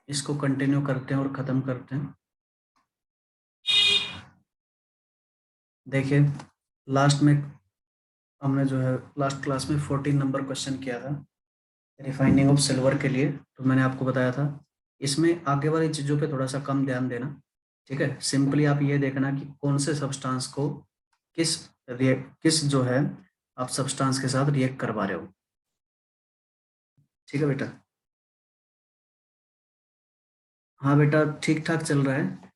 इसको कंटिन्यू करते हैं और ख़त्म करते हैं। देखिए लास्ट में हमने जो है लास्ट क्लास में 14 नंबर क्वेश्चन किया था रिफाइनिंग ऑफ सिल्वर के लिए, तो मैंने आपको बताया था इसमें आगे वाली चीज़ों पे थोड़ा सा कम ध्यान देना। ठीक है, सिंपली आप ये देखना कि कौन से सब्सटेंस को किस किस जो है आप सब्सटेंस के साथ रिएक्ट करवा रहे हो। ठीक है बेटा। हाँ बेटा ठीक ठाक चल रहा है।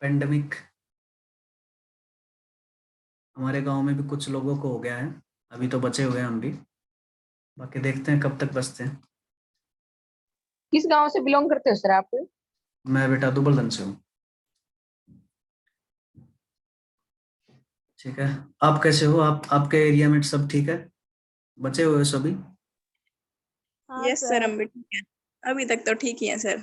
पेंडेमिक हमारे गांव में भी कुछ लोगों को हो गया है, अभी तो बचे हुए हैं हम भी, बाकी देखते हैं कब तक बचते हैं। किस गांव से बिलोंग करते हो सर आप? मैं बेटा दुबलदन से हूँ। ठीक है, आप कैसे हो? आप आपके एरिया में सब ठीक है, बचे हुए सभी? यस सर, हम भी ठीक है, अभी तक तो ठीक ही है सर।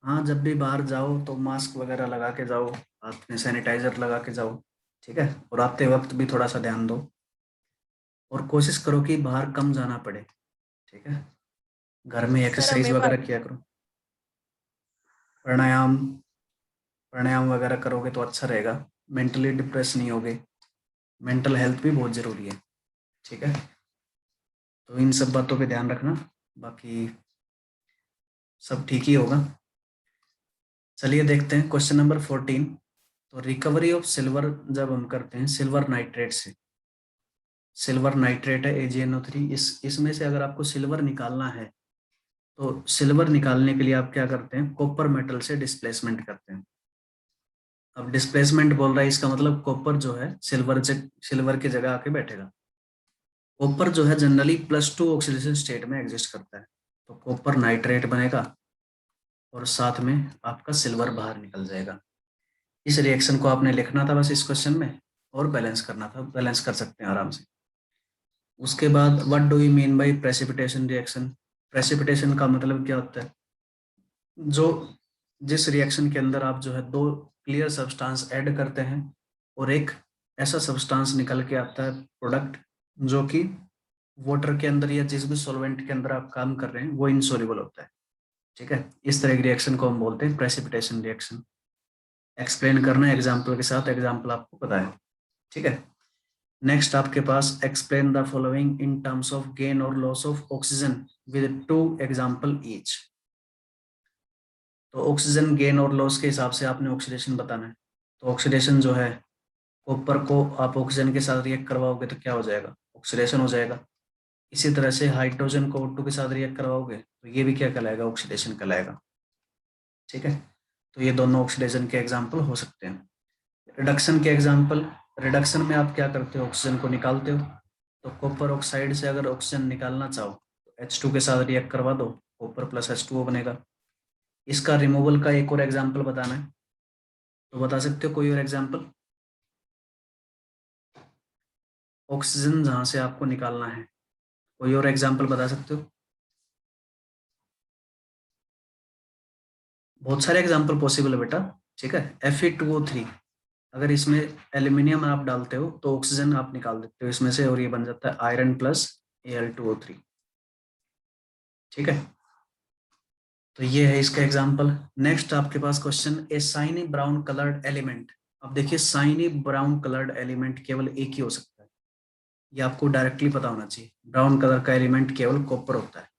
हाँ, जब भी बाहर जाओ तो मास्क वगैरह लगा के जाओ, हाथ में सैनिटाइजर लगा के जाओ। ठीक है, और आते वक्त भी थोड़ा सा ध्यान दो और कोशिश करो कि बाहर कम जाना पड़े। ठीक है, घर में सर एक्सरसाइज हमें वगैरह किया करो, प्राणायाम प्राणायाम वगैरह करोगे तो अच्छा रहेगा, मेंटली डिप्रेस नहीं होगे। मेंटल हेल्थ भी बहुत ज़रूरी है। ठीक है, तो इन सब बातों पे ध्यान रखना, बाकी सब ठीक ही होगा। चलिए देखते हैं क्वेश्चन नंबर 14। तो रिकवरी ऑफ सिल्वर जब हम करते हैं सिल्वर नाइट्रेट से, सिल्वर नाइट्रेट है AgNO3, इसमें से अगर आपको सिल्वर निकालना है तो सिल्वर निकालने के लिए आप क्या करते हैं, कॉपर मेटल से डिस्प्लेसमेंट करते हैं। अब डिस्प्लेसमेंट बोल रहा है, इसका मतलब कॉपर जो है सिल्वर की जगह आके बैठेगा। कॉपर जो है जनरली +2 ऑक्सीडेशन स्टेट में एग्जिस्ट करता है, तो कॉपर नाइट्रेट बनेगा और साथ में आपका सिल्वर बाहर निकल जाएगा। इस रिएक्शन को आपने लिखना था बस इस क्वेश्चन में और बैलेंस करना था, बैलेंस कर सकते हैं आराम से। उसके बाद what do you mean by precipitation reaction? Precipitation का मतलब क्या होता है, जो जिस रिएक्शन के अंदर आप जो है दो क्लियर सब्सटेंस ऐड करते हैं और एक ऐसा सब्सटेंस निकल के आता है प्रोडक्ट जो कि वाटर के अंदर या जिस भी सॉल्वेंट के अंदर आप काम कर रहे हैं वो इनसॉल्युबल होता है। ठीक है, इस तरह की रिएक्शन को हम बोलते हैं प्रेसिपिटेशन रिएक्शन। एक्सप्लेन करना है एग्जाम्पल के साथ, एग्जाम्पल आपको पता है। ठीक है, नेक्स्ट आपके पास explain the following in terms of gain और loss of oxygen with 2 example each. तो ऑक्सीजन गेन और लॉस के हिसाब से आपने ऑक्सीडेशन बताना है। तो ऑक्सीडेशन जो है, कॉपर को आप ऑक्सीजन के साथ रिएक्ट करवाओगे तो क्या हो जाएगा, ऑक्सीडेशन हो जाएगा। इसी तरह से हाइड्रोजन को O2 के साथ रिएक्ट करवाओगे तो ये भी क्या कहलाएगा, ऑक्सीडेशन कहलाएगा। ठीक है, तो ये दोनों ऑक्सीडेशन के एग्जाम्पल हो सकते हैं। रिडक्शन के एग्जाम्पल, रिडक्शन में आप क्या करते हो, ऑक्सीजन को निकालते हो। तो कॉपर ऑक्साइड से अगर ऑक्सीजन निकालना चाहो तो H2 के साथ रिएक्ट करवा दो, कॉपर प्लस H2O बनेगा। इसका रिमूवल का एक और एग्जाम्पल बताना है तो बता सकते हो कोई और एग्जाम्पल? ऑक्सीजन जहां से आपको निकालना है, कोई और एग्जाम्पल बता सकते हो? बहुत सारे एग्जाम्पल पॉसिबल है बेटा। ठीक है, Fe2O3, अगर इसमें एल्यूमिनियम आप डालते हो तो ऑक्सीजन आप निकाल देते हो इसमें से और ये बन जाता है आयरन प्लस Al2O3। ठीक है, तो ये है इसका एग्जाम्पल। नेक्स्ट आपके पास क्वेश्चन, ए साइनी ब्राउन कलर्ड एलिमेंट। अब देखिए साइनी ब्राउन कलर्ड एलिमेंट केवल एक ही हो सकता है, ये आपको डायरेक्टली पता होना चाहिए। ब्राउन कलर का एलिमेंट केवल कॉपर होता है।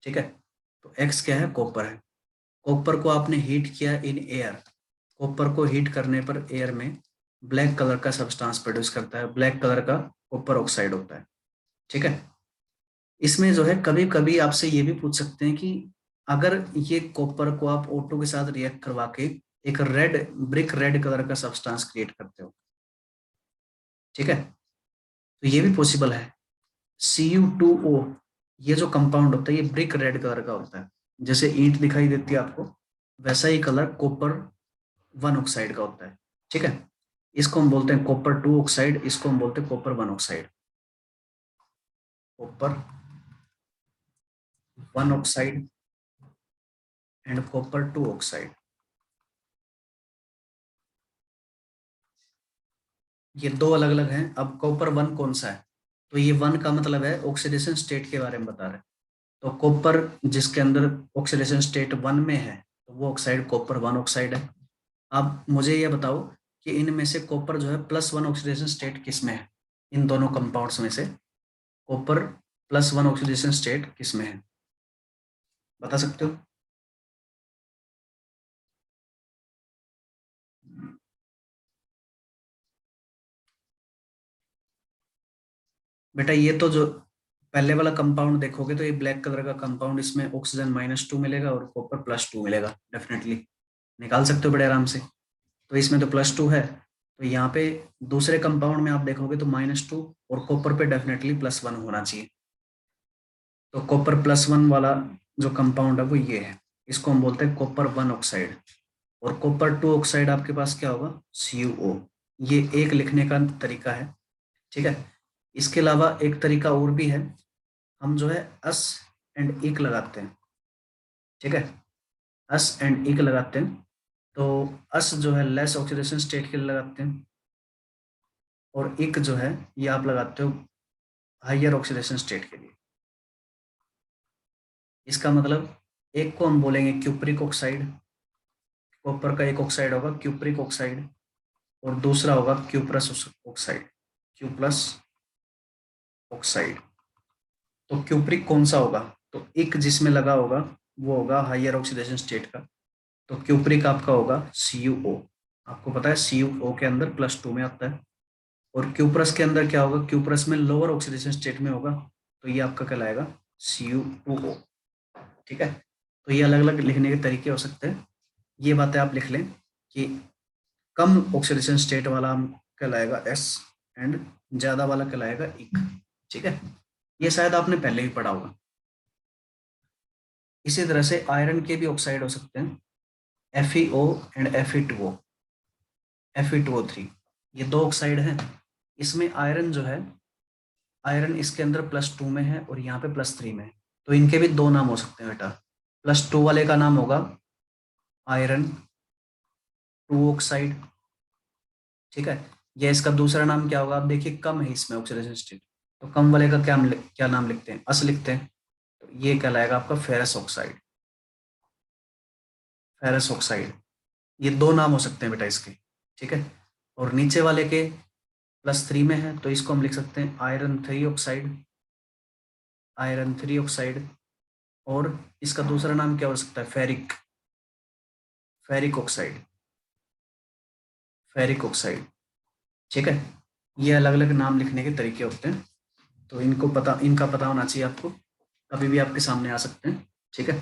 ठीक है, तो एक्स क्या है, कॉपर है। कॉपर को आपने हीट किया इन एयर, कॉपर को हीट करने पर एयर में ब्लैक कलर का सब्सटेंस प्रोड्यूस करता है, ब्लैक कलर का कॉपर ऑक्साइड होता है। ठीक है, इसमें जो है कभी कभी आपसे ये भी पूछ सकते हैं कि अगर ये कॉपर को आप O2 के साथ रिएक्ट करवा के एक रेड कलर का सब्सटेंस क्रिएट करते हो। ठीक है, तो ये भी पॉसिबल है। Cu2O, ये जो कंपाउंड होता है ये ब्रिक रेड कलर का होता है, जैसे ईंट दिखाई देती है आपको वैसा ही कलर कॉपर 1 ऑक्साइड का होता है। ठीक है, इसको हम बोलते हैं कॉपर 2 ऑक्साइड, इसको हम बोलते हैं copper 1 oxide. Copper 1 oxide and copper 2 oxide, ये दो अलग अलग हैं। अब कॉपर 1 कौन सा है, तो ये 1 का मतलब है ऑक्सीडेशन स्टेट के बारे में बता रहे हैं। तो कॉपर जिसके अंदर ऑक्सीडेशन स्टेट 1 में है तो वो ऑक्साइड कॉपर 1 ऑक्साइड है। अब मुझे ये बताओ कि इनमें से कॉपर जो है +1 ऑक्सीडेशन स्टेट किस में है? इन दोनों कंपाउंड्स में से कॉपर +1 ऑक्सीडेशन स्टेट किस में है, बता सकते हो? बेटा ये तो जो पहले वाला कंपाउंड देखोगे तो ये ब्लैक कलर का कंपाउंड, इसमें ऑक्सीजन -2 मिलेगा और कॉपर +2 मिलेगा, डेफिनेटली निकाल सकते हो बड़े आराम से। तो इसमें तो +2 है, तो यहाँ पे दूसरे कंपाउंड में आप देखोगे तो -2 और कॉपर पे डेफिनेटली +1 होना चाहिए। तो कॉपर +1 वाला जो कंपाउंड है वो ये है, इसको हम बोलते हैं कॉपर 1 ऑक्साइड। और कॉपर 2 ऑक्साइड आपके पास क्या होगा? CuO। ये एक लिखने का तरीका है, ठीक है। इसके अलावा एक तरीका और भी है, हम जो है अस एंड इक लगाते हैं, ठीक है, अस एंड इक लगाते हैं। तो अस जो है लेस ऑक्सीडेशन स्टेट के लिए लगाते हैं, और इक जो है ये आप लगाते हो हायर ऑक्सीडेशन स्टेट के लिए। इसका मतलब एक को हम बोलेंगे क्यूप्रिक ऑक्साइड, कॉपर का एक ऑक्साइड होगा क्यूप्रिक ऑक्साइड, और दूसरा होगा क्यूप्रस ऑक्साइड, क्यूप्लस ऑक्साइड। तो क्यूप्रिक कौन सा होगा? तो इक जिसमें लगा होगा वो होगा हायर ऑक्सीडेशन स्टेट का, तो क्यूप्रिक आपका होगा CuO। आपको पता है CuO के अंदर +2 में आता है। और क्यूप्रस के अंदर क्या होगा? क्यूप्रस में लोअर ऑक्सीडेशन स्टेट में होगा, तो ये आपका कहलाएगा CuO, ठीक है। तो ये अलग अलग लिखने के तरीके हो सकते हैं। ये बातें आप लिख लें कि कम ऑक्सीडेशन स्टेट वाला कहलाएगा S एंड ज्यादा वाला कहलाएगा इक, ठीक है। ये शायद आपने पहले ही पढ़ा होगा। इसी तरह से आयरन के भी ऑक्साइड हो सकते हैं, FeO एंड Fe2O, Fe2O3, ये दो ऑक्साइड हैं। इसमें आयरन जो है, आयरन इसके अंदर +2 में है और यहाँ पे +3 में है, तो इनके भी दो नाम हो सकते हैं बेटा। +2 वाले का नाम होगा आयरन 2 ऑक्साइड, ठीक है। या इसका दूसरा नाम क्या होगा? आप देखिए कम है इसमें ऑक्सीडेशन स्टेट, तो कम वाले का क्या नाम लिखते हैं? अस लिखते हैं, तो ये कहलाएगा आपका फेरस ऑक्साइड, फेरस ऑक्साइड। ये दो नाम हो सकते हैं बेटा इसके, ठीक है। और नीचे वाले के +3 में है, तो इसको हम लिख सकते हैं आयरन 3 ऑक्साइड, आयरन 3 ऑक्साइड। और इसका दूसरा नाम क्या हो सकता है? Ferric, ferric oxide, ferric oxide, ठीक है। ये अलग अलग नाम लिखने के तरीके होते हैं, तो इनका पता होना चाहिए आपको, कभी भी आपके सामने आ सकते हैं, ठीक है।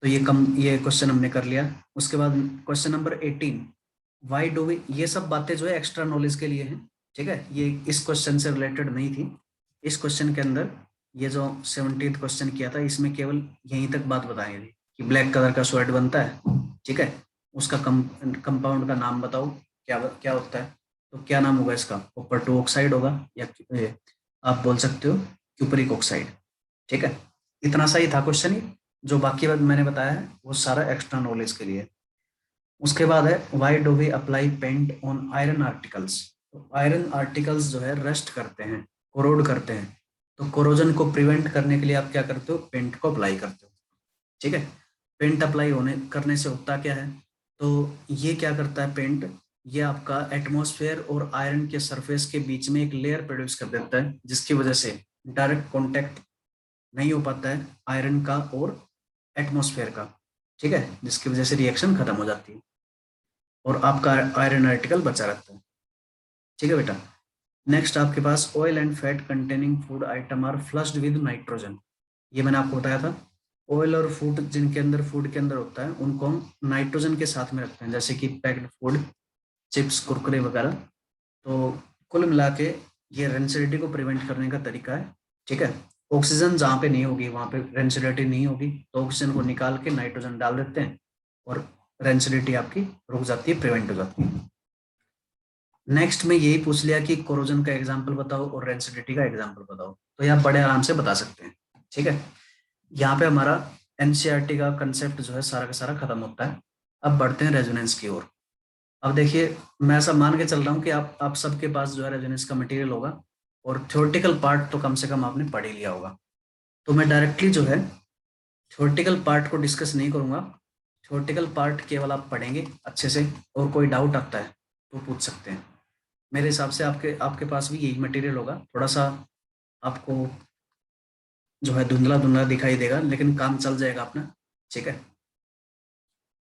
तो ये क्वेश्चन हमने कर लिया। उसके बाद question number 18, why do we, ये सब बातें जो है एक्स्ट्रा नॉलेज के लिए हैं, ठीक है। ये इस क्वेश्चन से रिलेटेड नहीं थी। इस क्वेश्चन के अंदर ये जो 17th क्वेश्चन किया था, इसमें केवल यहीं तक बात बताई थी कि ब्लैक कलर का स्वेट बनता है, ठीक है, उसका कंपाउंड का नाम बताओ क्या क्या होता है। तो क्या नाम होगा इसका? कॉपर 2 ऑक्साइड होगा, या आप बोल सकते हो क्यूपरिक ऑक्साइड, ठीक है। इतना सही था क्वेश्चन ही। जो बाकी बात मैंने बताया है वो सारा एक्स्ट्रा नॉलेज के लिए। उसके बाद है why do we apply paint on iron articles. तो आयरन आर्टिकल्स जो है रस्ट करते हैं, कोरोड करते हैं, तो कोरोजन को प्रिवेंट करने के लिए आप क्या करते हो? पेंट को अप्लाई करते हो, ठीक है। पेंट अप्लाई करने से होता क्या है? तो ये क्या करता है पेंट? ये आपका एटमॉस्फेयर और आयरन के सरफेस के बीच में एक लेयर प्रोड्यूस कर देता है, जिसकी वजह से डायरेक्ट कॉन्टेक्ट नहीं हो पाता है आयरन का और एटमॉस्फेयर का, ठीक है, जिसकी वजह से रिएक्शन खत्म हो जाती है और आपका आयरन आर्टिकल बचा रहता है, ठीक है बेटा। नेक्स्ट आपके पास oil and fat containing food item are flushed with nitrogen. ये मैंने आपको बताया था, ऑयल और फूड जिनके अंदर फूड के अंदर होता है उनको हम नाइट्रोजन के साथ में रखते हैं, जैसे कि पैक्ड फूड, चिप्स, कुरकुरे वगैरह। तो कुल मिला के ये रेंसिडिटी को प्रिवेंट करने का तरीका है, ठीक है। ऑक्सीजन जहाँ पे नहीं होगी वहाँ पे रेंसिडिटी नहीं होगी, तो ऑक्सीजन को निकाल के नाइट्रोजन डाल देते हैं और रेंसिडिटी आपकी रुक जाती है, प्रिवेंट हो जाती है। नेक्स्ट में यही पूछ लिया कि कोरोजन का एग्जाम्पल बताओ और रेंसिडिटी का एग्जाम्पल बताओ, तो ये आप बड़े आराम से बता सकते हैं, ठीक है। यहाँ पे हमारा एनसीईआरटी का कंसेप्ट जो है सारा का सारा खत्म होता है। अब बढ़ते हैं रेजोनेंस की ओर। अब देखिए मैं ऐसा मान के चल रहा हूँ कि आप सबके पास जो है रेजोनेंस का मटेरियल होगा और थ्योरेटिकल पार्ट तो कम से कम आपने पढ़ ही लिया होगा। तो मैं डायरेक्टली जो है थ्योरेटिकल पार्ट को डिस्कस नहीं करूंगा, थ्योरेटिकल पार्ट केवल आप पढ़ेंगे अच्छे से, और कोई डाउट आता है तो पूछ सकते हैं। मेरे हिसाब से आपके आपके पास भी यही मटेरियल होगा, थोड़ा सा आपको जो है धुंधला धुंधला दिखाई देगा, लेकिन काम चल जाएगा अपना, ठीक है।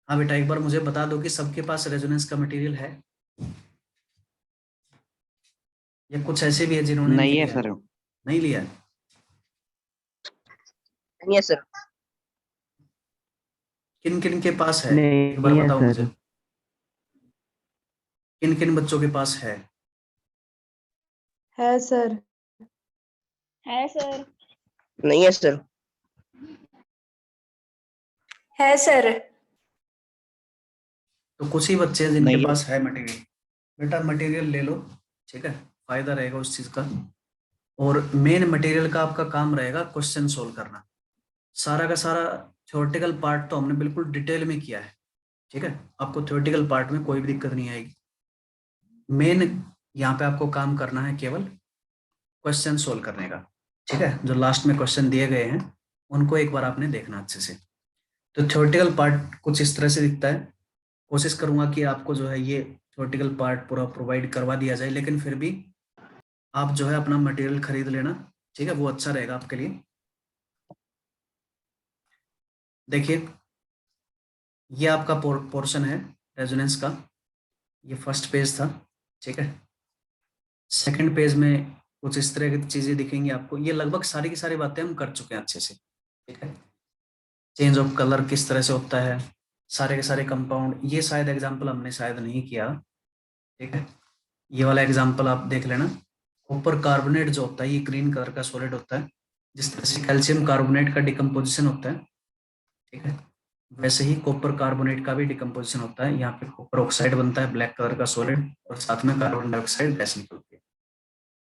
हाँ बेटा, एक बार मुझे बता दो कि सबके पास रेजोनेंस का मटेरियल है, या कुछ ऐसे भी है जिन्होंने नहीं नहीं है लिया? सर। नहीं लिया है? Yes sir. किन किन के पास है एक बार नहीं है बताओ सर। मुझे, किन किन बच्चों के पास है? है सर। है सर। नहीं है सर। है सर। तो कुछ ही बच्चे हैं जिनके नहीं है। पास है मटेरियल। बेटा मटेरियल ले लो, ठीक है, फायदा रहेगा उस चीज का। और मेन मटेरियल का आपका काम रहेगा क्वेश्चन सोल्व करना। सारा का सारा थ्योरेटिकल पार्ट तो हमने बिल्कुल डिटेल में किया है, ठीक है। आपको थ्योरेटिकल पार्ट में कोई भी दिक्कत नहीं आएगी। मेन यहाँ पे आपको काम करना है केवल क्वेश्चन सोल्व करने का, ठीक है। जो लास्ट में क्वेश्चन दिए गए हैं उनको एक बार आपने देखना अच्छे से। तो थ्योरेटिकल पार्ट कुछ इस तरह से दिखता है। कोशिश करूंगा कि आपको जो है ये थ्योरेटिकल पार्ट पूरा प्रोवाइड करवा दिया जाए, लेकिन फिर भी आप जो है अपना मटेरियल खरीद लेना, ठीक है, वो अच्छा रहेगा आपके लिए। देखिए ये आपका पोर्शन है रेजोनेंस का, ये फर्स्ट पेज था, ठीक है। सेकंड पेज में कुछ इस तरह की चीजें दिखेंगी आपको। ये लगभग सारी की सारी बातें हम कर चुके हैं अच्छे से, ठीक है। चेंज ऑफ कलर किस तरह से होता है, सारे के सारे कंपाउंड, ये शायद एग्जाम्पल हमने शायद नहीं किया, ठीक है। ये वाला एग्जाम्पल आप देख लेना। कॉपर कार्बोनेट जो होता है ये ग्रीन कलर का सॉलिड होता है, जिस तरह से कैल्शियम कार्बोनेट का डिकम्पोजिशन होता है, ठीक है, वैसे ही कॉपर कार्बोनेट का भी डिकम्पोजिशन होता है। यहाँ पे कॉपर ऑक्साइड बनता है ब्लैक कलर का सॉलिड, और साथ में कार्बन डाइऑक्साइड गैस निकलती है,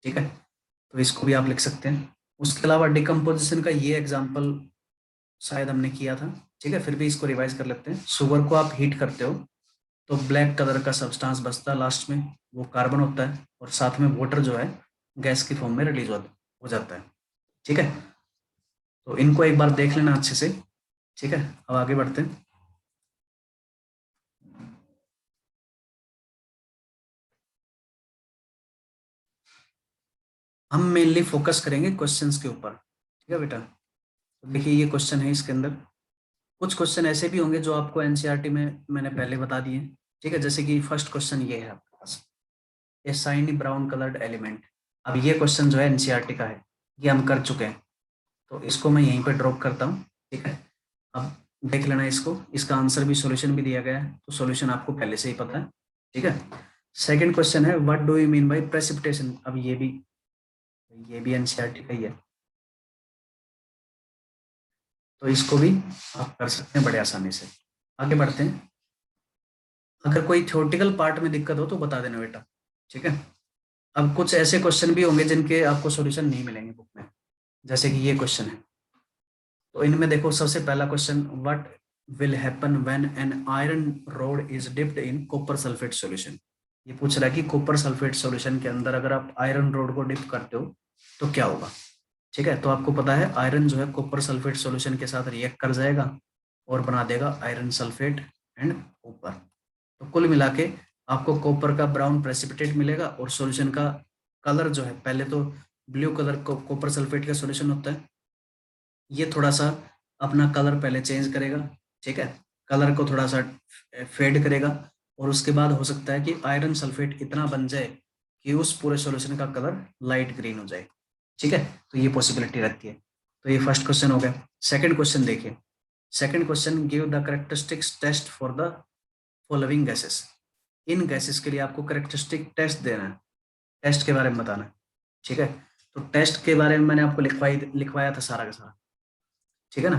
ठीक है। तो इसको भी आप लिख सकते हैं। उसके अलावा डिकम्पोजिशन का ये एग्जाम्पल शायद हमने किया था, ठीक है, फिर भी इसको रिवाइज कर लेते हैं। शुगर को आप हीट करते हो तो ब्लैक कलर का सब्सटेंस बचता है लास्ट में, वो कार्बन होता है, और साथ में वाटर जो है गैस की फॉर्म में रिलीज हो जाता है, ठीक है। तो इनको एक बार देख लेना अच्छे से, ठीक है। अब आगे बढ़ते हैं। हम मेनली फोकस करेंगे क्वेश्चंस के ऊपर, ठीक है बेटा। तो देखिए ये क्वेश्चन है, इसके अंदर कुछ क्वेश्चन ऐसे भी होंगे जो आपको एनसीईआरटी में मैंने पहले बता दिए, ठीक है। जैसे कि फर्स्ट क्वेश्चन ये है आपके पास, ए शाइनी ब्राउन कलर्ड एलिमेंट। अब ये क्वेश्चन जो है एनसीईआरटी का है, ये हम कर चुके हैं, तो इसको मैं यहीं पर ड्रॉप करता हूँ, ठीक है। अब देख लेना इसको, इसका आंसर भी सॉल्यूशन भी दिया गया है, तो सॉल्यूशन आपको पहले से ही पता है, ठीक है। सेकंड क्वेश्चन है what do you mean by precipitation. अब ये भी एनसीईआरटी का ही है, तो इसको भी आप कर सकते हैं बड़े आसानी से। आगे बढ़ते हैं। अगर कोई थ्योरेटिकल पार्ट में दिक्कत हो तो बता देना बेटा, ठीक है। अब कुछ ऐसे क्वेश्चन भी होंगे जिनके आपको सॉल्यूशन नहीं मिलेंगे बुक में, जैसे कि ये क्वेश्चन है। तो इनमें देखो सबसे पहला question, what will happen when an iron rod is dipped in copper sulphate solution. ये पूछ रहा है कि कॉपर सल्फेट सॉल्यूशन के अंदर अगर आप आयरन रोड को डिप करते हो तो क्या होगा, ठीक है। तो आपको पता है आयरन जो है कॉपर सल्फेट सॉल्यूशन के साथ रिएक्ट कर जाएगा और बना देगा आयरन सल्फेट एंड कॉपर। तो कुल मिला के आपको कॉपर का ब्राउन प्रेसिपिटेट मिलेगा, और सॉल्यूशन का कलर जो है पहले तो ब्लू कलर को कॉपर सल्फेट का सॉल्यूशन होता है, ये थोड़ा सा अपना कलर पहले चेंज करेगा, ठीक है, कलर को थोड़ा सा फेड करेगा, और उसके बाद हो सकता है कि आयरन सल्फेट इतना बन जाए कि उस पूरे सॉल्यूशन का कलर लाइट ग्रीन हो जाए, ठीक है। तो ये पॉसिबिलिटी रहती है। तो ये फर्स्ट क्वेश्चन हो गया। सेकंड क्वेश्चन देखिए, second question, give the characteristics test for the following gases. इन गैसेस के लिए आपको कैरेक्टरिस्टिक टेस्ट देना है, टेस्ट के बारे में बताना है, ठीक है। तो टेस्ट के बारे में मैंने आपको लिखवाया था सारा का सारा, ठीक है ना।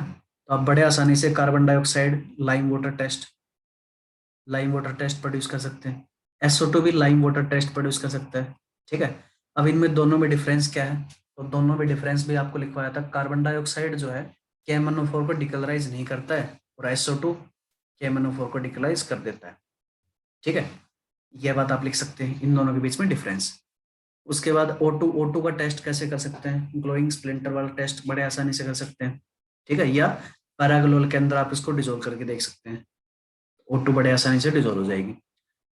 तो आप बड़े आसानी से carbon dioxide lime water test produce कर सकते हैं, SO2 भी लाइम वाटर टेस्ट प्रोड्यूस कर सकता है, ठीक है। अब इनमें दोनों में डिफरेंस क्या है, तो दोनों में डिफरेंस भी आपको लिखवाया था। कार्बन डाइऑक्साइड जो है KMnO4 को डिकलराइज नहीं करता है, और SO2 KMnO4 को डिकलराइज कर देता है, ठीक है। यह बात आप लिख सकते हैं, इन दोनों के बीच में डिफरेंस। उसके बाद O2 का टेस्ट कैसे कर सकते हैं, ग्लोइंग स्प्लिंटर वाला टेस्ट बड़े आसानी से कर सकते हैं, ठीक है। या पैराग्लोल के अंदर आप इसको डिजोल्व करके देख सकते हैं, O2 बड़े आसानी से डिजोल्व हो जाएगी।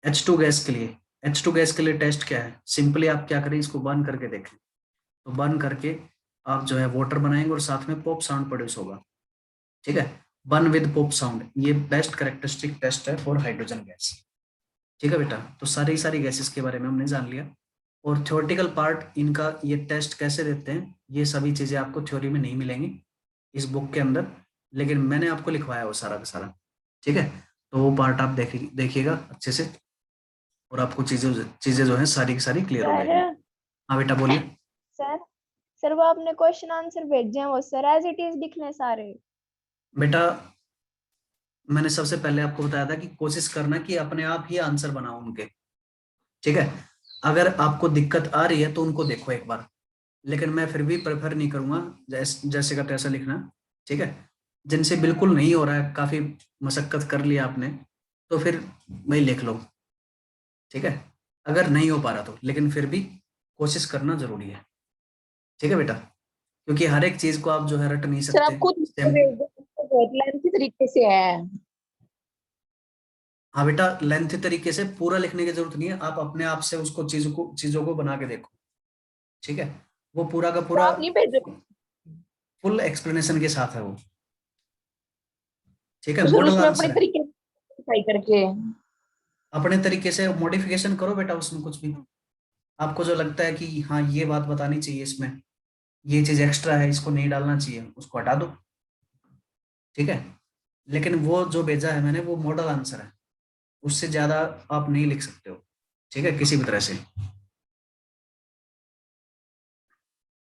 H2 गैस के लिए, H2 गैस के लिए टेस्ट क्या है, सिंपली आप क्या करें, इसको बर्न करके देखें। तो बर्न करके आप जो है वाटर बनाएंगे और साथ में पॉप साउंड प्रोड्यूस होगा, ठीक है। बर्न विद पॉप साउंड, ये बेस्ट कैरेक्टरिस्टिक टेस्ट है फॉर हाइड्रोजन गैस, ठीक है बेटा। तो सारी गैसेस के बारे में हमने जान लिया। और थ्योरेटिकल पार्ट इनका, ये टेस्ट कैसे देते हैं, ये सभी चीजें आपको थ्योरी में नहीं मिलेंगी इस बुक के अंदर, लेकिन मैंने आपको लिखवाया वो सारा का सारा, ठीक है। तो वो पार्ट आप देखिएगा अच्छे से, और आपको चीजें जो है सारी की सारी क्लियर हो सर जाएगी। हाँ बेटा बोलिए। सर सर वो आपने क्वेश्चन आंसर भेजे हैं वो सर एज इट इज लिखने सारे। बेटा मैंने सबसे पहले आपको बताया था कि कोशिश करना कि अपने आप ही आंसर बनाओ उनके, ठीक है। अगर आपको दिक्कत आ रही है तो उनको देखो एक बार, लेकिन मैं फिर भी प्रेफर नहीं करूंगा जैसे का तैसा लिखना, ठीक है। जिनसे बिल्कुल नहीं हो रहा है, काफी मशक्कत कर लिया आपने, तो फिर वही लिख लो, ठीक है। अगर नहीं हो पा रहा तो, लेकिन फिर भी कोशिश करना जरूरी है, ठीक है बेटा, क्योंकि हर एक चीज को आप जो है रट नहीं सर आप सकते। खुद बहुत लेंथी तरीके से है। हाँ बेटा, लेंथी तरीके से पूरा लिखने की जरूरत नहीं है, आप अपने आप से उसको चीजों को बना के देखो, ठीक है। वो पूरा का तो पूरा आप नहीं भेजो फुल एक्सप्लेनेशन के साथ है वो, ठीक है। तो सर मॉडल उसमें अपने आंसर है, तरीके से ट्राई करके। अपने तरीके से मॉडिफिकेशन करो बेटा, उसमें कुछ भी आपको जो लगता है कि हाँ ये बात बतानी चाहिए इसमें, ये चीज एक्स्ट्रा है, इसको नहीं डालना चाहिए, उसको हटा दो, ठीक है। लेकिन वो जो भेजा है मैंने वो मॉडल आंसर है, उससे ज्यादा आप नहीं लिख सकते हो, ठीक है, किसी भी तरह से।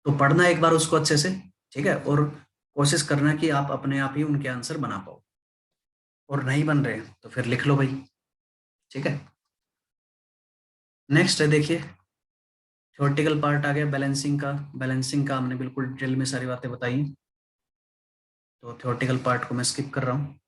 तो पढ़ना एक बार उसको अच्छे से, ठीक है, और कोशिश करना कि आप अपने आप ही उनके आंसर बना पाओ, और नहीं बन रहे तो फिर लिख लो भाई, ठीक है। नेक्स्ट है देखिए, थ्योरेटिकल पार्ट आ गया बैलेंसिंग का हमने बिल्कुल डिटेल में सारी बातें बताई, तो थ्योरेटिकल पार्ट को मैं स्किप कर रहा हूँ।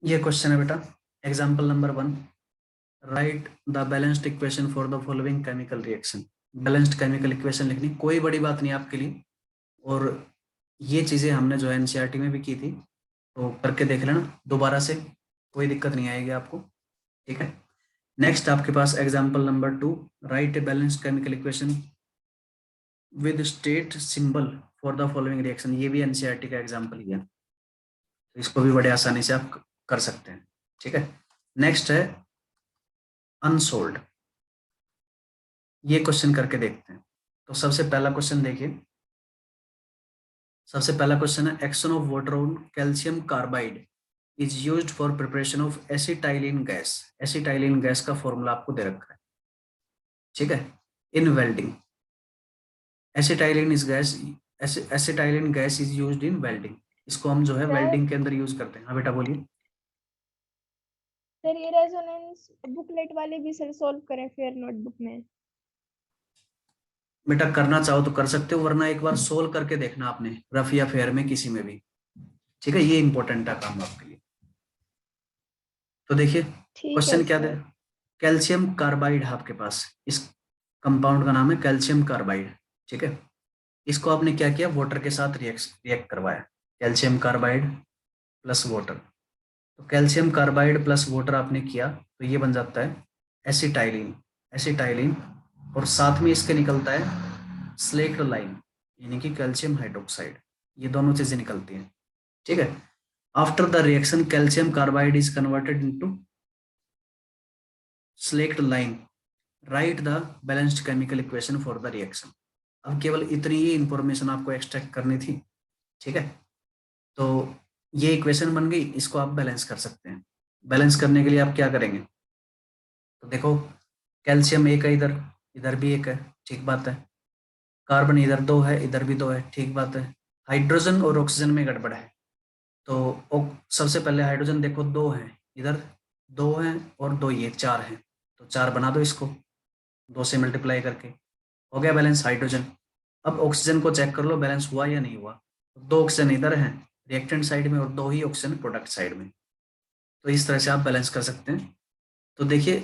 ये क्वेश्चन है बेटा, example number 1, right the balanced equation for the following chemical reaction. Balanced chemical equation लिखनी कोई बड़ी बात नहीं आपके लिए, और ये चीजें हमने जो है एनसीईआरटी में भी की थी, तो करके देख लेना दोबारा से, कोई दिक्कत नहीं आएगी आपको, ठीक है। नेक्स्ट आपके पास example number 2, write a balanced chemical equation with state symbol for the following reaction. ये भी एनसीईआरटी का एग्जाम्पल ही है, तो इसको भी बड़े आसानी से आप कर सकते हैं, ठीक है। नेक्स्ट है अनसोल्ड, ये क्वेश्चन करके देखते हैं। तो सबसे पहला क्वेश्चन देखिए, सबसे पहला क्वेश्चन है action of water on calcium carbide is used for preparation of acetylene gas. Acetylene gas का फॉर्मूला आपको दे रखा है, ठीक है, इन welding. Acetylene is gas, acetylene gas is used in welding, इसको हम जो है सर वेल्डिंग के अंदर यूज करते हैं। हाँ बेटा बोलिए। सर ये रेजोनेंस बुकलेट वाले भी सर सॉल्व करें फिर नोटबुक में। बेटा करना चाहो तो कर सकते हो, वरना एक बार सोल्व करके देखना आपने रफ या फेयर में किसी में भी, ठीक है, ये इंपॉर्टेंट है काम आपके लिए। तो देखिए ठीक है क्वेश्चन क्या दे, सर। कैल्शियम कार्बाइड है आपके पास, इस कंपाउंड का नाम है कैल्शियम कार्बाइड, ठीक है। इसको आपने क्या किया, वाटर के साथ रिएक्ट करवाया, कैल्शियम कार्बाइड प्लस वाटर। तो कैल्शियम कार्बाइड प्लस वाटर आपने किया तो ये बन जाता है एसिटाइलिन, एसिटाइलिन, और साथ में इसके निकलता है स्लेक्ट लाइन, यानी कि कैल्शियम हाइड्रोक्साइड, ये दोनों चीजें निकलती हैं, ठीक है। After the reaction calcium carbide is converted into slaked lime, right the balanced chemical equation for the reaction. अब केवल इतनी ही इंफॉर्मेशन आपको एक्सट्रैक्ट करनी थी, ठीक है। तो ये इक्वेशन बन गई, इसको आप बैलेंस कर सकते हैं। बैलेंस करने के लिए आप क्या करेंगे, तो देखो कैल्शियम एक है, इधर इधर भी एक है, ठीक बात है। कार्बन इधर 2 है, इधर भी 2 है, ठीक बात है। हाइड्रोजन और ऑक्सीजन में गड़बड़ है, तो सबसे पहले हाइड्रोजन देखो 2 है, इधर 2 है और 2 ये 4 है, तो 4 बना दो इसको 2 से मल्टीप्लाई करके, हो गया बैलेंस हाइड्रोजन। अब ऑक्सीजन को चेक कर लो बैलेंस हुआ या नहीं हुआ। 2 ऑक्सीजन इधर हैं रिएक्टेंट साइड में और 2 ही ऑक्सीजन प्रोडक्ट साइड में। तो इस तरह से आप बैलेंस कर सकते हैं। तो देखिए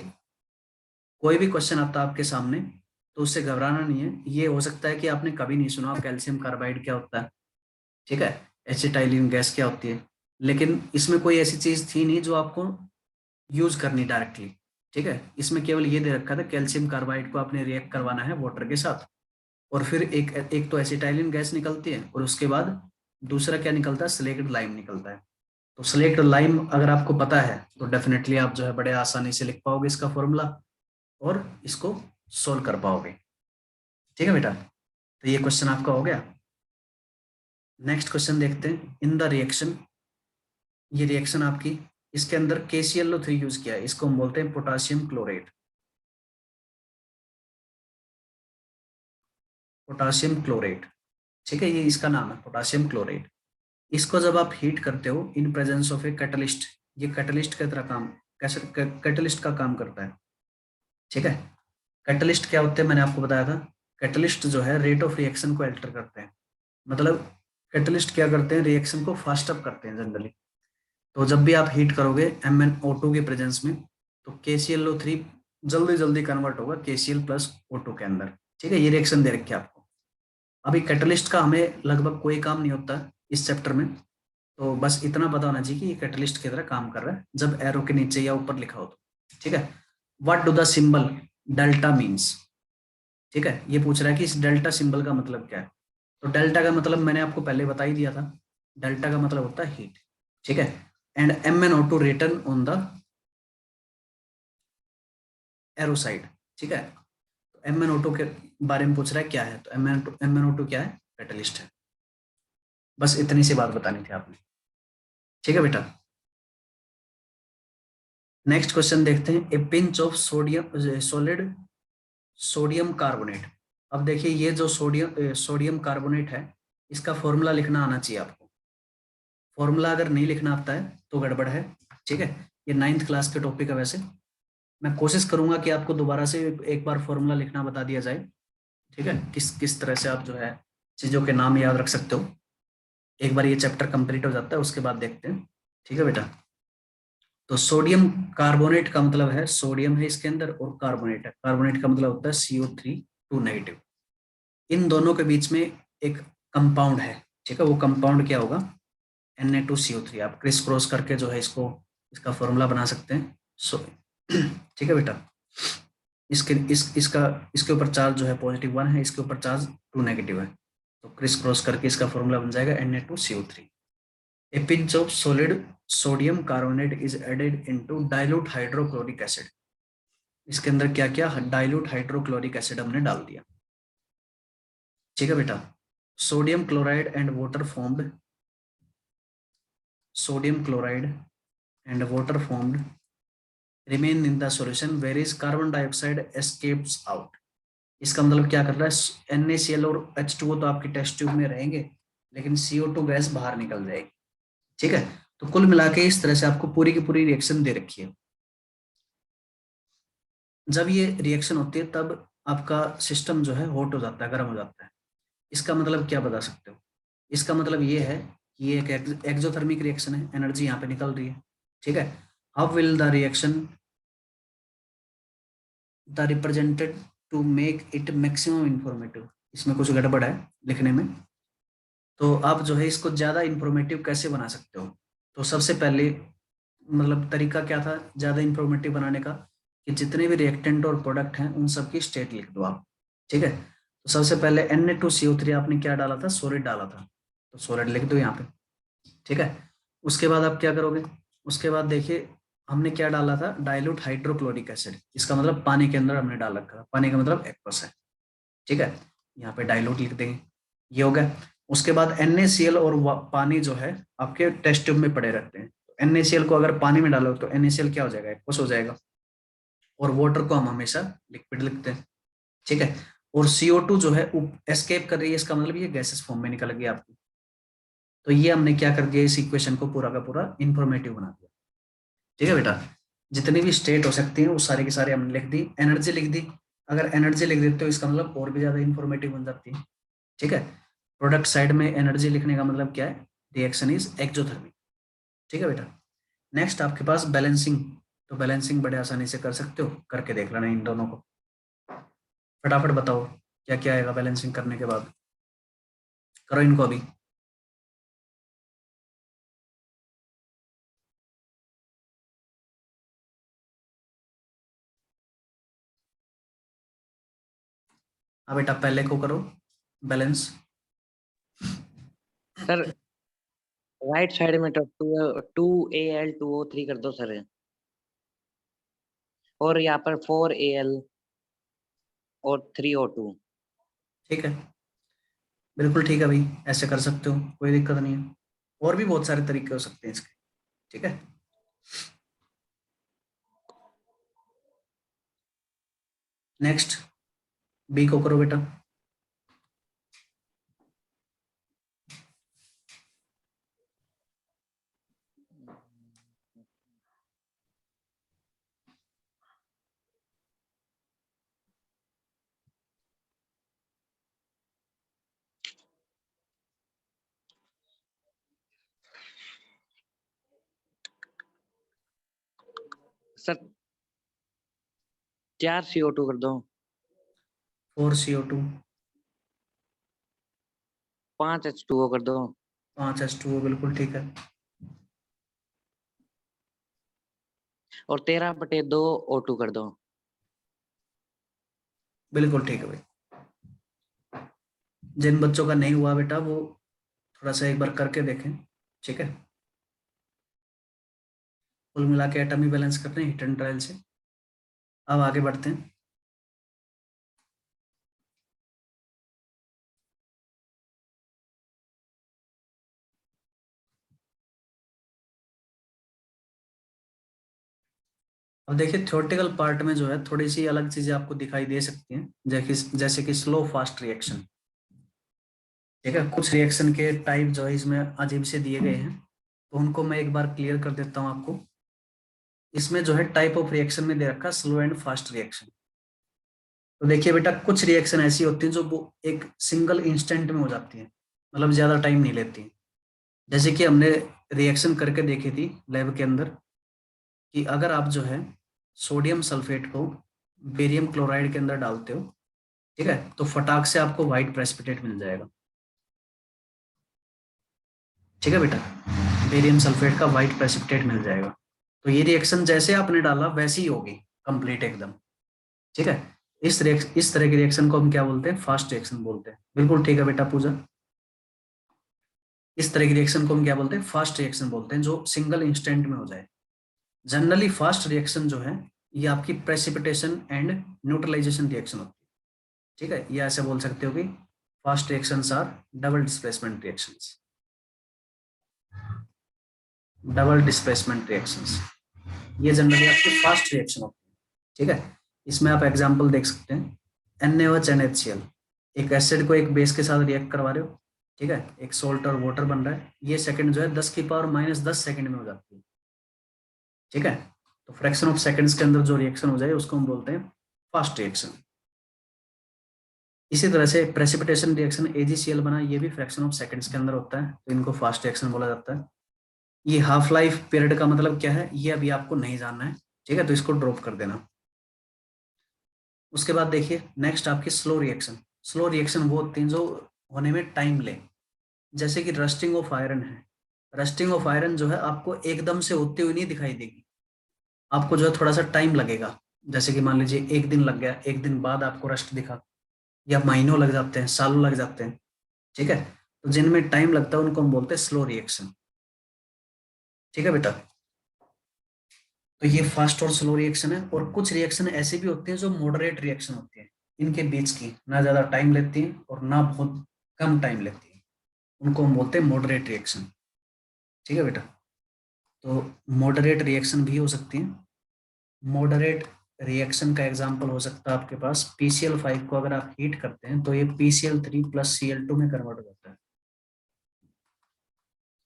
कोई भी क्वेश्चन आता है आपके सामने तो उससे घबराना नहीं है। ये हो सकता है कि आपने कभी नहीं सुना कैल्शियम कार्बाइड क्या होता है, ठीक है, एसिटाइलिन गैस क्या होती है, लेकिन इसमें कोई ऐसी चीज थी नहीं जो आपको यूज करनी डायरेक्टली, ठीक है। इसमें केवल ये दे रखा था कैल्शियम कार्बाइड को आपने रिएक्ट करवाना है वाटर के साथ, और फिर एक तो एसिटाइलिन गैस निकलती है और उसके बाद दूसरा क्या निकलता है, स्लेक्ड लाइम निकलता है। तो स्लेक्ड लाइम अगर आपको पता है तो डेफिनेटली आप जो है बड़े आसानी से लिख पाओगे इसका फॉर्मूला और इसको सोल्व कर पाओगे, ठीक है बेटा। तो ये क्वेश्चन आपका हो गया। नेक्स्ट क्वेश्चन देखते हैं। इन द रिएक्शन, ये रिएक्शन आपकी, इसके अंदर KClO3 यूज किया है, इसको हम बोलते हैं पोटासियम क्लोरेट। पोटासियम क्लोरेट, ठीक है, ये इसका नाम है पोटासियम क्लोरेट। इसको जब आप हीट करते हो in presence of a catalyst, ये कैटलिस्ट की तरह काम, कैसे कैटलिस्ट का काम करता है, ठीक है। कैटलिस्ट क्या होते हैं मैंने आपको बताया था। कैटलिस्ट जो है रेट ऑफ रिएक्शन को अल्टर करते हैं, मतलब कैटलिस्ट क्या करते हैं, रिएक्शन को फास्ट अप करते हैं जनरली। तो जब भी आप हीट करोगे MnO2 के प्रेजेंस में तो KClO3 जल्दी जल्दी कन्वर्ट होगा KCl प्लस O2 के अंदर, ठीक है। ये रिएक्शन दे रखी है आपको। अभी कैटलिस्ट का हमें लगभग कोई काम नहीं होता इस चैप्टर में, तो बस इतना पता होना चाहिए कि ये कैटलिस्ट की तरह काम कर रहा है जब एरो के नीचे या ऊपर लिखा हो तो, ठीक है। What do the symbol delta means, ठीक है, ये पूछ रहा है कि इस डेल्टा सिंबल का मतलब क्या है। तो डेल्टा का मतलब मैंने आपको पहले बता ही दिया था, डेल्टा का मतलब होता है हीट, ठीक है। And MnO2 written on the arrow side, ठीक है। तो MnO2 के बारे में पूछ रहा है क्या है, तो MnO2 क्या है, कैटलिस्ट है। बस इतनी सी बात बतानी थी आपने, ठीक है बेटा। नेक्स्ट क्वेश्चन देखते हैं। ए pinch of sodium solid sodium carbonate. अब देखिए ये जो सोडियम कार्बोनेट है इसका फॉर्मूला लिखना आना चाहिए आपको। फॉर्मूला अगर नहीं लिखना आता है तो गड़बड़ है, ठीक है। ये 9th क्लास के टॉपिक है। वैसे मैं कोशिश करूंगा कि आपको दोबारा से एक बार फॉर्मूला लिखना बता दिया जाए, ठीक है। किस तरह से आप जो है चीजों के नाम याद रख सकते हो। एक बार ये चैप्टर कंप्लीट हो जाता है उसके बाद देखते हैं, ठीक है बेटा। तो सोडियम कार्बोनेट का मतलब है सोडियम है इसके अंदर और कार्बोनेट है। कार्बोनेट का मतलब होता है CO3 नेगेटिव। इन दोनों के बीच में एक कंपाउंड है, ठीक है। वो कंपाउंड क्या होगा, Na2CO3। आप क्रिस क्रॉस करके जो है इसका फॉर्मूला बना सकते हैं। ठीक है बेटा। इसके ऊपर चार्ज जो है पॉजिटिव 1 है, इसके ऊपर चार्ज 2 नेगेटिव है, तो क्रिस क्रॉस करके इसका फॉर्मूला बन जाएगा Na2CO3। A pinch of solid sodium carbonate is added into dilute hydrochloric acid। इसके अंदर क्या क्या, डाइल्यूट हाइड्रोक्लोरिक एसिड हमने डाल दिया, ठीक है बेटा। Sodium chloride and water formed, sodium chloride and water formed remain in the solution where is carbon dioxide escapes out. इसका मतलब क्या कर रहा है, NaCl और H2O तो आपके टेस्ट ट्यूब में रहेंगे लेकिन CO2 गैस बाहर निकल जाएगी, ठीक है। तो कुल मिला के इस तरह से आपको पूरी की पूरी रिएक्शन दे रखी है। जब ये रिएक्शन होती है तब आपका सिस्टम जो है हॉट हो जाता है, गर्म हो जाता है। इसका मतलब क्या बता सकते हो, इसका मतलब ये है कि ये एक एक्सोथर्मिक रिएक्शन है, एनर्जी यहाँ पे निकल रही है, ठीक है। How will the reaction the represented to make it maximum informative. इसमें कुछ गड़बड़ है लिखने में, तो आप जो है इसको ज्यादा इंफॉर्मेटिव कैसे बना सकते हो। तो सबसे पहले मतलब तरीका क्या था ज्यादा इंफॉर्मेटिव बनाने का, कि जितने भी रिएक्टेंट और प्रोडक्ट हैं उन सबकी स्टेट लिख दो आप, ठीक है। तो सबसे पहले Na2CO3 आपने क्या डाला था, सॉलिड डाला था, तो सॉलिड लिख दो यहाँ पे, ठीक है। उसके बाद आप क्या करोगे, उसके बाद देखिए हमने क्या डाला था, डाइल्यूट हाइड्रोक्लोरिक एसिड। इसका मतलब पानी के अंदर हमने डाल रखा था, पानी का मतलब एक्वस है, ठीक है। यहाँ पे डाइल्यूट लिख देंगे, ये हो गया। उसके बाद NaCl और पानी जो है आपके टेस्ट ट्यूब में पड़े रहते हैं। तो NaCl को अगर पानी में डालो तो NaCl क्या हो जाएगा, एक्वस हो जाएगा। और वाटर को हम हमेशा लिक्विड लिखते हैं, ठीक है। और CO2 जो है एस्केप कर रही है, इसका मतलब ये गैसेस फॉर्म में निकल गई आपकी। तो ये हमने क्या कर दिया, इस इक्वेशन को पूरा का पूरा इंफॉर्मेटिव बना दिया, ठीक है बेटा। जितनी भी स्टेट हो सकती है वो सारे के सारे हमने लिख दी। एनर्जी लिख दी, अगर एनर्जी लिख देते हो इसका मतलब और भी ज्यादा इंफॉर्मेटिव बन जाती है, ठीक है। प्रोडक्ट साइड में एनर्जी लिखने का मतलब क्या है, रिएक्शन इज एक्सोथर्मिक। ठीक है बेटा। नेक्स्ट आपके पास बैलेंसिंग, तो बैलेंसिंग बड़े आसानी से कर सकते हो, करके देख लेना इन दोनों को। फटाफट बताओ क्या क्या आएगा बैलेंसिंग करने के बाद, करो इनको अभी। हाँ बेटा पहले को करो बैलेंस। सर राइट साइड में तो 2Al2O3 कर दो सर, और यहाँ पर 4Al और 3O2। ठीक है, बिल्कुल ठीक है भाई, ऐसे कर सकते हो, कोई दिक्कत नहीं है। और भी बहुत सारे तरीके हो सकते हैं इसके। ठीक है। नेक्स्ट बी को करो बेटा। सर 4CO2 कर दो। 4CO2, 5H2O कर दो। 5H2O, बिल्कुल ठीक है। और 13/2O2 कर दो। बिल्कुल ठीक है भाई। जिन बच्चों का नहीं हुआ बेटा वो थोड़ा सा एक बार करके देखें। ठीक है। कुल मिला के एटॉमिक बैलेंस करते हैं हिट एंड ट्रायल से। अब आगे बढ़ते हैं। अब देखिए थ्योरेटिकल पार्ट में जो है थोड़ी सी अलग चीजें आपको दिखाई दे सकती हैं, जैसे कि स्लो फास्ट रिएक्शन। ठीक है, कुछ रिएक्शन के टाइप जो है इसमें अजीब से दिए गए हैं, तो उनको मैं एक बार क्लियर कर देता हूं आपको। इसमें जो है टाइप ऑफ रिएक्शन में दे रखा स्लो एंड फास्ट रिएक्शन। तो देखिए बेटा कुछ रिएक्शन ऐसी होती हैं जो वो एक सिंगल इंस्टेंट में हो जाती है, मतलब ज्यादा टाइम नहीं लेती। जैसे कि हमने रिएक्शन करके देखी थी लैब के अंदर कि अगर आप जो है सोडियम सल्फेट को बेरियम क्लोराइड के अंदर डालते हो, ठीक है, तो फटाक से आपको व्हाइट प्रेसिपिटेट मिल जाएगा। ठीक है बेटा, बेरियम सल्फेट का व्हाइट प्रेसिपिटेट मिल जाएगा। तो ये रिएक्शन जैसे आपने डाला वैसी ही होगी, कंप्लीट एकदम। ठीक है। इस तरह की रिएक्शन को हम क्या बोलते हैं, फास्ट रिएक्शन बोलते हैं। बिल्कुल ठीक है बेटा पूजा, इस तरह की रिएक्शन को हम क्या बोलते हैं, फास्ट रिएक्शन बोलते हैं, जो सिंगल इंस्टेंट में हो जाए। जनरली फास्ट रिएक्शन जो है ये आपकी प्रेसिपिटेशन एंड न्यूट्रलाइजेशन रिएक्शन होती है। ठीक है, ये ऐसे बोल सकते हो कि fast reactions are double displacement reactions. Double displacement reactions ये जनरली आपकी फास्ट रिएक्शन होती है। ठीक है, इसमें आप एग्जांपल देख सकते हैं, NaOH NHCl, एक एसिड को एक बेस के साथ रिएक्ट करवा रहे हो। ठीक है, एक सोल्ट और वाटर बन रहा है, ये सेकंड जो है 10⁻⁻10 सेकंड में हो जाती है। ठीक है, तो फ्रैक्शन ऑफ सेकंड्स के अंदर जो रिएक्शन हो जाए उसको हम बोलते हैं फास्ट रिएक्शन। इसी तरह से प्रेसिपिटेशन रिएक्शन AgCl बना, ये भी फ्रैक्शन ऑफ सेकंड्स के अंदर होता है, तो इनको फास्ट रिएक्शन बोला जाता है। ये हाफ लाइफ पीरियड का मतलब क्या है ये अभी आपको नहीं जानना है। ठीक है, तो इसको ड्रॉप कर देना। उसके बाद देखिए नेक्स्ट आपकी स्लो रिएक्शन। स्लो रिएक्शन वो होती हैं जो होने में टाइम ले, जैसे कि रस्टिंग ऑफ आयरन है। रस्टिंग ऑफ आयरन जो है आपको एकदम से होते हुए नहीं दिखाई देगी, आपको जो है थोड़ा सा टाइम लगेगा। जैसे कि मान लीजिए एक दिन लग गया, एक दिन बाद आपको रस्ट दिखा, या महीनों लग जाते हैं, सालों लग जाते हैं। ठीक है, तो जिनमें टाइम लगता है उनको हम बोलते हैं स्लो रिएक्शन। ठीक है बेटा, तो ये फास्ट और स्लो रिएक्शन है। और कुछ रिएक्शन ऐसे भी होते हैं जो मॉडरेट रिएक्शन होती है, इनके बीच की, ना ज्यादा टाइम लेती है और ना बहुत कम टाइम लेती है, उनको हम बोलते हैं मॉडरेट रिएक्शन। ठीक है बेटा, तो मॉडरेट रिएक्शन भी हो सकती है। मॉडरेट रिएक्शन का एग्जांपल हो सकता है आपके पास PCl5 को अगर आप हीट करते हैं तो ये PCl3 + Cl2 में कन्वर्ट हो जाता है।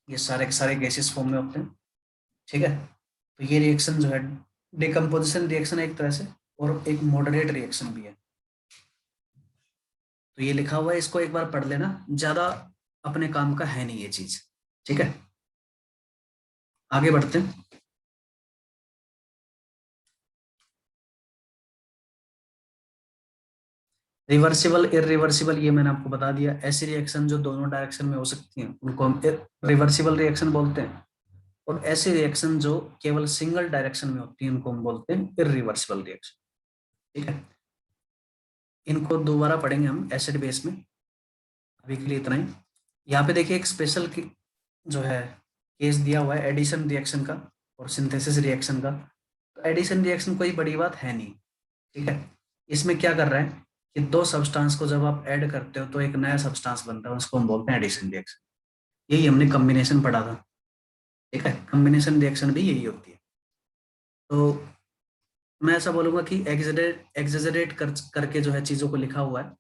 ये सारे के सारे गैसेस फॉर्म में होते हैं। ठीक है, तो ये रिएक्शन जो है डिकम्पोजिशन रिएक्शन एक तरह से, और एक मॉडरेट रिएक्शन भी है। तो ये लिखा हुआ है, इसको एक बार पढ़ लेना, ज्यादा अपने काम का है नहीं ये चीज, ठीक है। आगे बढ़ते हैं। रिवर्सिबल इरिवर्सिबल ये मैंने आपको बता दिया। ऐसी रिएक्शन जो दोनों डायरेक्शन में हो सकती हैं उनको हम रिवर्सिबल रिएक्शन बोलते हैं, और ऐसी रिएक्शन जो केवल सिंगल डायरेक्शन में होती है उनको हम बोलते हैं इरिवर्सिबल रिएक्शन, ठीक है। इनको दोबारा पढ़ेंगे हम एसिड बेस में, अभी के लिए इतना ही। यहाँ पे देखिए एक स्पेशल जो है केस दिया हुआ है एडिशन रिएक्शन का और सिंथेसिस रिएक्शन का। तो एडिशन रिएक्शन कोई बड़ी बात है नहीं, ठीक है। इसमें क्या कर रहा है कि दो सब्सटेंस को जब आप ऐड करते हो तो एक नया सब्सटेंस बनता है, उसको हम बोलते हैं एडिशन रिएक्शन। यही हमने कॉम्बिनेशन पढ़ा था, ठीक है। कॉम्बिनेशन रिएक्शन भी यही होती है। तो मैं ऐसा बोलूंगा कि एग्जेजरेट करके जो है चीजों को लिखा हुआ है,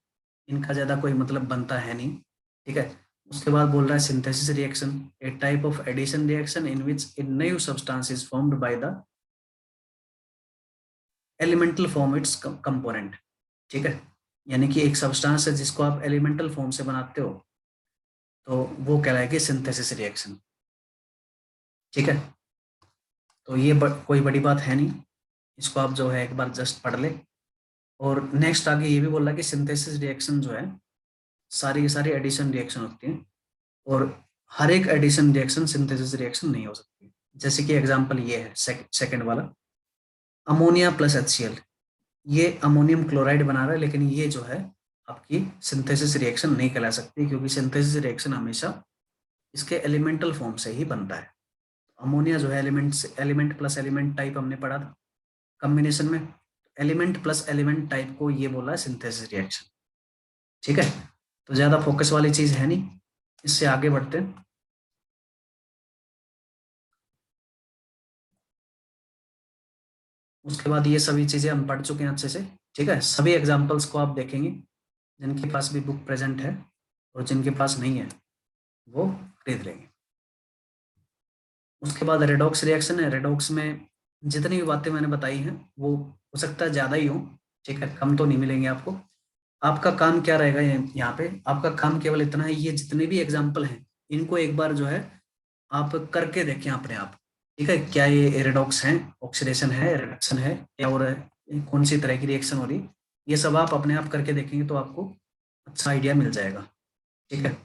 इनका ज्यादा कोई मतलब बनता है नहीं, ठीक है। उसके बाद बोल रहा है synthesis reaction, a type of addition reaction in which a new substance is formed by the elemental form its component, ठीक है। यानी कि एक सब्सटेंस है जिसको आप एलिमेंटल फॉर्म से बनाते हो तो वो कहलाएगी सिंथेसिस रिएक्शन, ठीक है। तो ये कोई बड़ी बात है नहीं, इसको आप जो है एक बार जस्ट पढ़ ले। और नेक्स्ट आगे ये भी बोल रहा है कि सिंथेसिस रिएक्शन जो है सारी की सारी एडिशन रिएक्शन होती है, और हर एक एडिशन रिएक्शन सिंथेसिस रिएक्शन नहीं हो सकती। जैसे कि एग्जांपल ये है सेकंड वाला, अमोनिया प्लस HCl, ये अमोनियम क्लोराइड बना रहा है, लेकिन ये जो है आपकी सिंथेसिस रिएक्शन नहीं कहला सकती, क्योंकि सिंथेसिस रिएक्शन हमेशा इसके एलिमेंटल फॉर्म से ही बनता है। अमोनिया जो है एलिमेंट प्लस एलिमेंट टाइप हमने पढ़ा था कॉम्बिनेशन में, एलिमेंट प्लस एलिमेंट टाइप को ये बोला है सिंथेसिस रिएक्शन, ठीक है। तो ज्यादा फोकस वाली चीज है नहीं, इससे आगे बढ़ते हैं। उसके बाद ये सभी चीजें हम पढ़ चुके हैं अच्छे से, ठीक है। सभी एग्जांपल्स को आप देखेंगे, जिनके पास भी बुक प्रेजेंट है और जिनके पास नहीं है वो खरीद लेंगे। उसके बाद रेडॉक्स रिएक्शन है। रेडॉक्स में जितनी भी बातें मैंने बताई हैं वो हो सकता है ज्यादा ही हो, ठीक है, कम तो नहीं मिलेंगे आपको। आपका काम क्या रहेगा यहाँ पे, आपका काम केवल इतना है, ये जितने भी एग्जाम्पल हैं इनको एक बार जो है आप करके देखें अपने आप, ठीक है। क्या ये रेडॉक्स है, ऑक्सीडेशन है, रिडक्शन है, क्या हो रहा है, कौन सी तरह की रिएक्शन हो रही है, ये सब आप अपने आप करके देखेंगे तो आपको अच्छा आइडिया मिल जाएगा, ठीक है।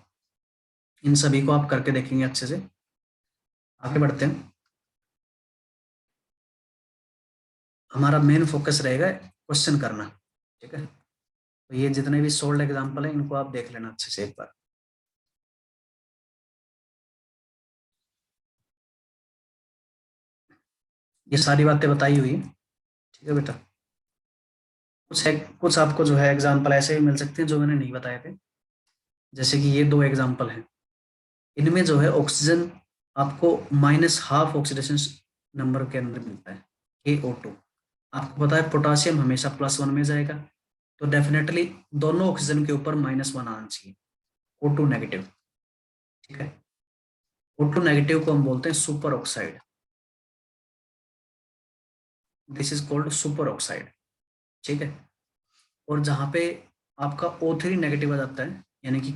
इन सभी को आप करके देखेंगे अच्छे से। आगे बढ़ते हैं। हमारा मेन फोकस रहेगा क्वेश्चन करना, ठीक है। तो ये जितने भी सोल्ड एग्जाम्पल है इनको आप देख लेना अच्छे से एक बार। ये सारी बातें बताई हुई है, ठीक है बेटा। कुछ आपको जो है एग्जाम्पल ऐसे भी मिल सकते हैं जो मैंने नहीं बताए थे, जैसे कि ये दो एग्जाम्पल हैं। इनमें जो है ऑक्सीजन आपको -12 ऑक्सीडेशन नंबर के अंदर मिलता है, KO2। आपको पता है पोटासियम हमेशा +1 में जाएगा, तो डेफिनेटली दोनों ऑक्सीजन के ऊपर -1 आना चाहिए, O2 नेगेटिव, ठीक है। O2 नेगेटिव को हम बोलते हैं super oxide, this is called super oxide, ठीक है। और जहाँ पे आपका O3 नेगेटिव आ जाता है, यानी कि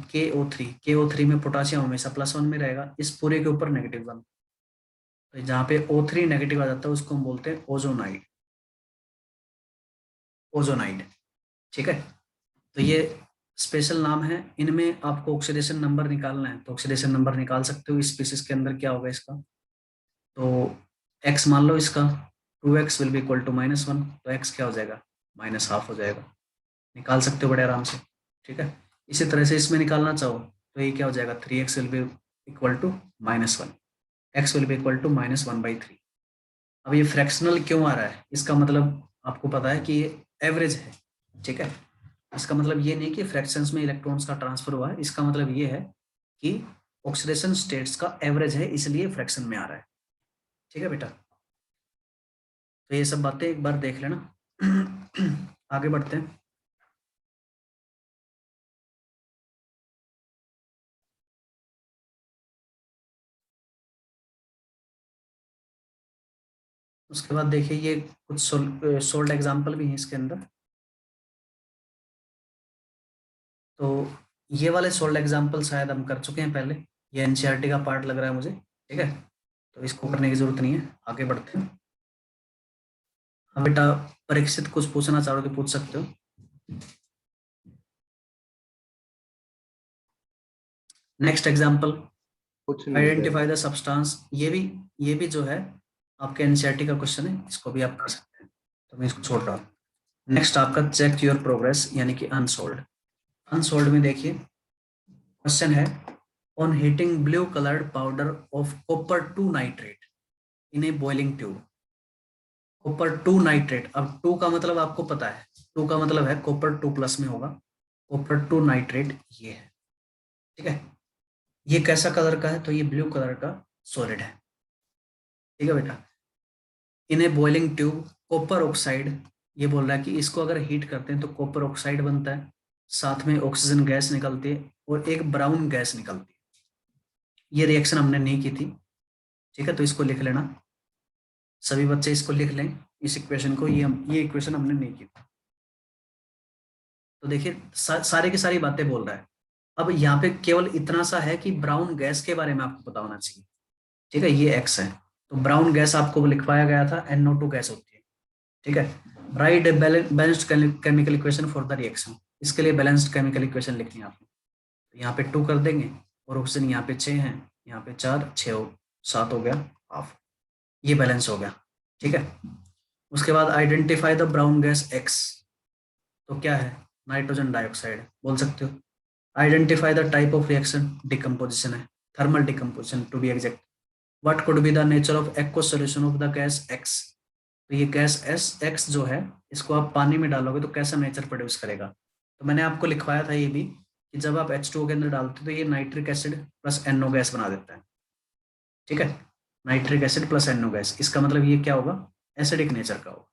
KO3 में पोटासियम हमेशा +1 में रहेगा, इस पूरे के ऊपर -1। तो जहाँ पे O3 नेगेटिव आ जाता है उसको हम बोलते हैं ओजोनाइड, ठीक है। तो ये स्पेशल नाम है। इनमें आपको ऑक्सीडेशन नंबर निकालना है तो ऑक्सीडेशन नंबर निकाल सकते हो। इस स्पीसीज के अंदर क्या होगा इसका, तो x मान लो इसका, 2x will be equal to -1, तो x क्या हो जाएगा, -12 हो जाएगा, निकाल सकते हो बड़े आराम से, ठीक है। इसी तरह से इसमें निकालना चाहो तो ये क्या हो जाएगा, 3x will be equal to -1, x will be equal to -1/3। अब ये फ्रैक्शनल क्यों आ रहा है, इसका मतलब आपको पता है कि ये एवरेज है, ठीक है। इसका मतलब ये नहीं कि फ्रैक्शंस में इलेक्ट्रॉन्स का ट्रांसफर हुआ है, इसका मतलब ये है कि ऑक्सीडेशन स्टेट्स का एवरेज है, इसलिए फ्रैक्शन में आ रहा है, ठीक है बेटा। तो ये सब बातें एक बार देख लेना। आगे बढ़ते हैं। उसके बाद देखिए ये कुछ सोल्ड एग्जाम्पल भी हैं इसके अंदर। तो ये वाले सोल्ड एग्जाम्पल शायद हम कर चुके हैं पहले, ये एनसीईआरटी का पार्ट लग रहा है मुझे, ठीक है, तो इसको करने की जरूरत नहीं है, आगे बढ़ते हैं। हाँ बेटा, परीक्षित कुछ पूछना चाहो तो पूछ सकते हो। Next example, identify the substance, ये भी जो है आपके एनसीईआरटी का क्वेश्चन है, इसको भी आप कर सकते हैं, तो मैं इसको छोड़ रहा हूँ। नेक्स्ट आपका चेक योर प्रोग्रेस यानी कि अनसोल्ड। अनसोल्ड में देखिए क्वेश्चन है, on heating blue coloured powder of copper 2 nitrate in A boiling tube. Copper 2 nitrate, अब 2 का मतलब आपको पता है, 2 का मतलब है कॉपर 2+ में होगा, कॉपर 2 नाइट्रेट ये है, ठीक है। ये कैसा कलर का है, तो ये ब्लू कलर का सॉलिड है, ठीक है बेटा। इन ए बॉइलिंग ट्यूब कॉपर ऑक्साइड, ये बोल रहा है कि इसको अगर हीट करते हैं तो कॉपर ऑक्साइड बनता है, साथ में ऑक्सीजन गैस निकलती है और एक ब्राउन गैस निकलती है। ये रिएक्शन हमने नहीं की थी, ठीक है, तो इसको लिख लेना, सभी बच्चे इसको लिख लें इस इक्वेशन को, ये इक्वेशन हमने नहीं की थी। तो देखिए सारी की सारी बातें बोल रहा है। अब यहाँ पे केवल इतना सा है कि ब्राउन गैस के बारे में आपको पता होना चाहिए, ठीक है, ये एक्स है, तो ब्राउन गैस आपको लिखवाया गया था NO2 गैस होती है, ठीक है। Right balanced chemical equation for the reaction, इसके लिए बैलेंस्ड केमिकल इक्वेशन लिखनी है आपने, तो यहाँ पे 2 कर देंगे और ऑक्सीजन यहाँ पे 6 है, यहाँ पे 4, 6 7 हो गया हाफ, ये बैलेंस हो गया, ठीक है। उसके बाद identify the brown gas X, तो क्या है, नाइट्रोजन डाइऑक्साइड बोल सकते हो। Identify the type of reaction, decomposition है, thermal decomposition to be exact. What could be the nature of aqueous solution of the gas X, तो ये गैस एक्स जो है, इसको आप पानी में डालोगे तो कैसा नेचर प्रोड्यूस करेगा, तो मैंने आपको लिखवाया था ये भी कि जब आप H2O के अंदर डालते हो तो ये nitric acid plus NO gas बना देता है, ठीक है, nitric acid plus NO gas, इसका मतलब ये क्या होगा, एसिडिक नेचर का होगा,